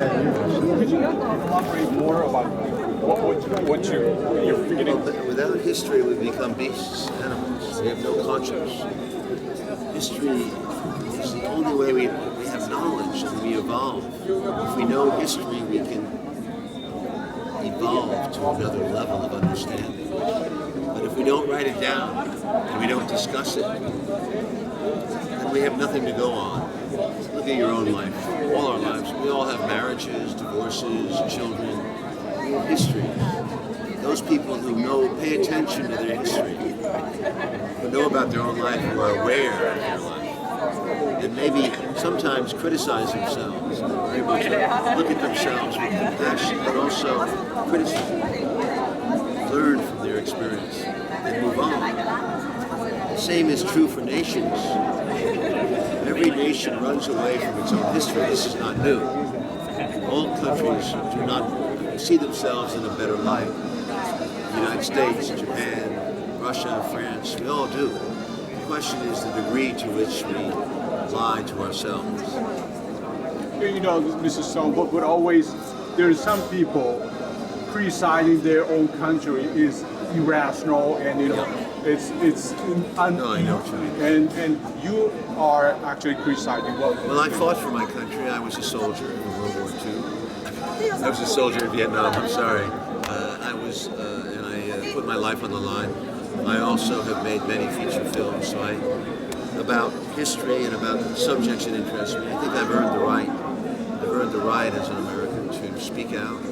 Could you elaborate more about you're beginning? Without history, we become beasts, animals. We have no conscience. History is the only way we have knowledge and we evolve. If we know history, we can evolve to another level of understanding. But if we don't write it down and we don't discuss it, then we have nothing to go on. Look at your own life, all our lives. We all have marriages, divorces, children, history. Those people who pay attention to their history, who know about their own life, who are aware of their life, and maybe sometimes criticize themselves, are able to look at themselves with compassion, but also criticism, learn from their experience, and move on. The same is true for nations. Every nation runs away from its own history. This is not new. All countries do not see themselves in a better light. The United States, Japan, Russia, France, we all do. The question is the degree to which we lie to ourselves. You know, Mr. Stone, but always there's some people criticizing their own country is irrational, and it's No, I know what you mean. and you are actually criticizing. Well, I fought for my country. I was a soldier in World War II. I was a soldier in Vietnam. I'm sorry. And I put my life on the line. I also have made many feature films, about history and about subjects that interest me. I think I've earned the right. I've earned the right as an American to speak out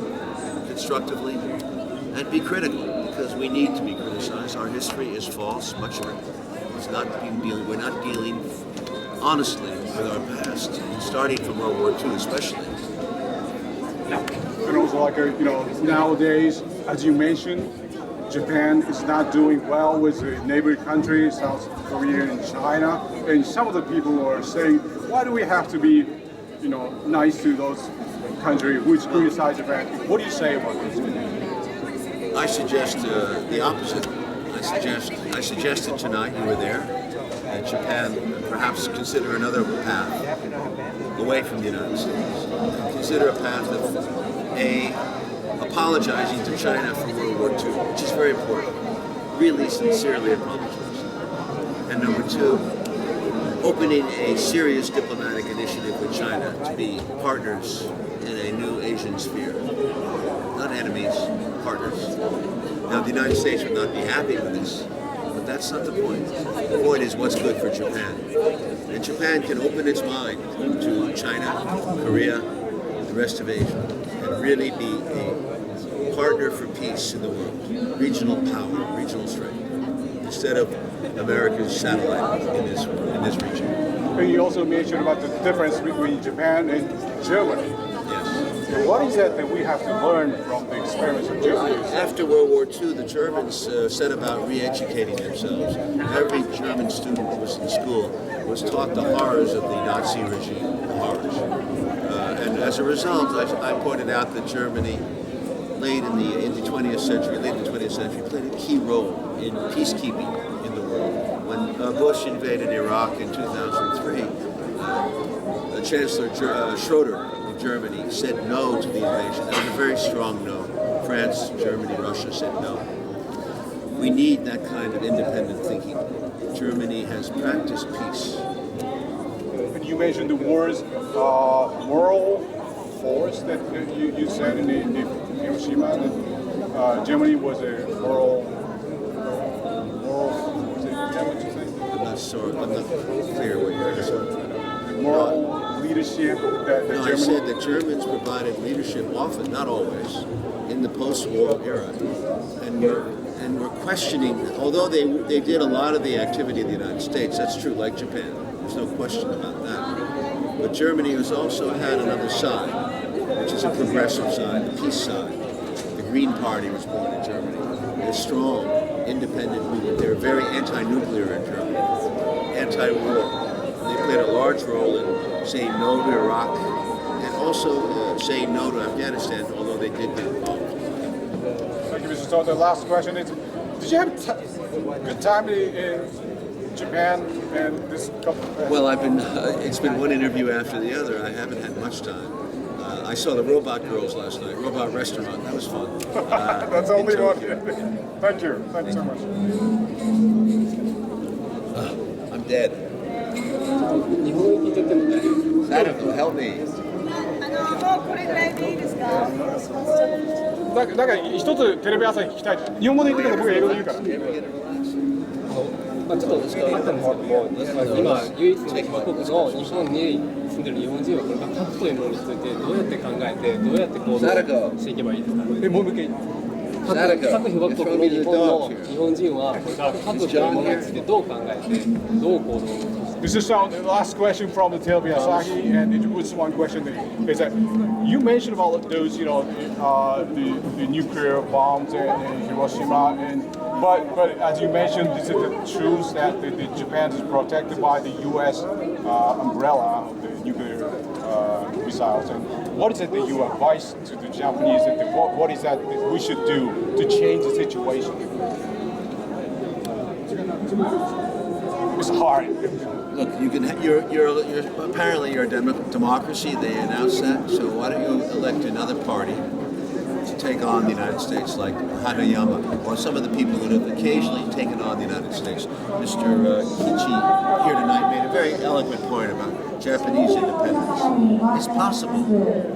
constructively and be critical, because we need to be criticized. Our history is false, much of it. We're not dealing honestly with our past, starting from World War II especially. And also, nowadays, as you mentioned, Japan is not doing well with the neighboring countries, South Korea and China. And some of the people are saying, why do we have to be, nice to those countries which criticize Japan? What do you say about this? I suggest the opposite. I suggested tonight, you were there, that Japan perhaps consider another path away from the United States. Consider a path of apologizing to China for World War II, which is very important. Really sincerely apologizing. And number two, opening a serious diplomatic initiative with China to be partners in a new Asian sphere. Not enemies, partners. Now, the United States would not be happy with this, but that's not the point. The point is what's good for Japan. And Japan can open its mind to China, Korea, the rest of Asia, and really be a partner for peace in the world, regional power, regional strength, instead of America's satellite in this region. And you also mentioned about the difference between Japan and Germany. Yes. What is that we have to learn from the experience of Germany? After World War II, the Germans set about re-educating themselves. Every German student who was in school was taught the horrors of the Nazi regime, the horrors. And as a result, I pointed out that Germany, late in the 20th century, played a key role in peacekeeping in the world. When Bush invaded Iraq in 2003, Chancellor Schroeder of Germany said no to the invasion. That was a very strong no. France, Germany, Russia said no. We need that kind of independent thinking. Germany has practiced peace. And you mentioned the words moral force that you said in Hiroshima, that Germany was a moral, was that what you said? I'm not clear what you're saying. Moral leadership that No, Germany... I said that Germans provided leadership often, not always, in the post-war era. And we're questioning, although they did a lot of the activity in the United States, that's true, like Japan. There's no question about that. But Germany has also had another side, which is a progressive side, the peace side. The Green Party was born in Germany. They're strong, independent movement. They're very anti-nuclear in Germany, anti-war. They played a large role in saying no to Iraq and also saying no to Afghanistan, although they did get involved. Thank you, Mr. Stone. The last question is, did you have good time in Japan and this couple? Well, it's been one interview after the other. I haven't had much time. I saw the Robot Girls last night, Robot Restaurant. That was fun. That's only one. Thank you. Thank you so much. I'm dead. Sadako, help me. もうこれぐらいでいいですか？なんか一つテレビ朝日聞きたい。日本語で言ってから僕英語で言うから。まあちょっとあったんですけども、今唯一の被爆国の日本に住んでる日本人はこれが核というものについてどうやって考えてどうやって行動していけばいいですか？もう一回。核被爆国の日本人はこれから核というものについてどう考えてどう行動をして。This is the last question from the Telebi Asahi, and it was one question that is that you mentioned about those, the nuclear bombs in Hiroshima, but as you mentioned, this is the truth that Japan is protected by the U.S. Umbrella of the nuclear missiles. And what is it that you advise to the Japanese? That what is that we should do to change the situation? It's hard. Look, you're apparently you're a democracy. They announced that. So why don't you elect another party to take on the United States, like Hagayama, or some of the people who have occasionally taken on the United States? Mr. Kichi here tonight made a very eloquent point about Japanese independence. It's possible.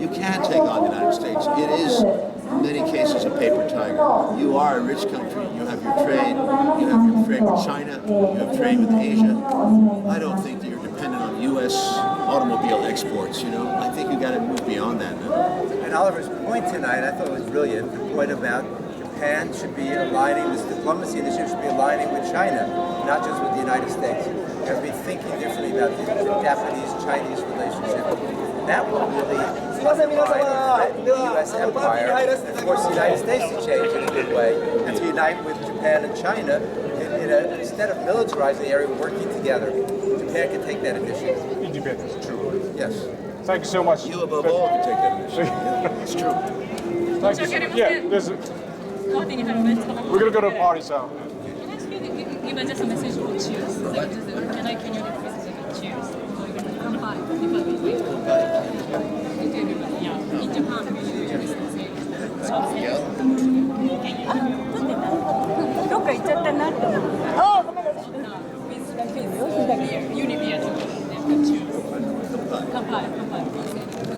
You can take on the United States. It is, in many cases, a paper tiger. You are a rich country. You have your trade. You have your trade with China. You have trade with Asia. I don't think that you're dependent on U.S. automobile exports. I think you got to move beyond that now. And Oliver's point tonight, I thought was brilliant. The point about Japan should be aligning, this diplomacy initiative should be aligning with China, not just with the United States. We have to be thinking differently about the Japanese-Chinese relationship. That will really threaten the U.S. empire and force the United States to change in a good way and to unite with Japan and China instead of militarizing the area, working together. Japan can take that initiative. Independence, true. Yes. Thank you so much. You above all can take that initiative. Yeah, it's true. Thank you. Yeah, we're gonna go to a party, so. Give us just a message for cheers. Can you repeat cheers? Kanpai. Yeah, in Japan we usually say.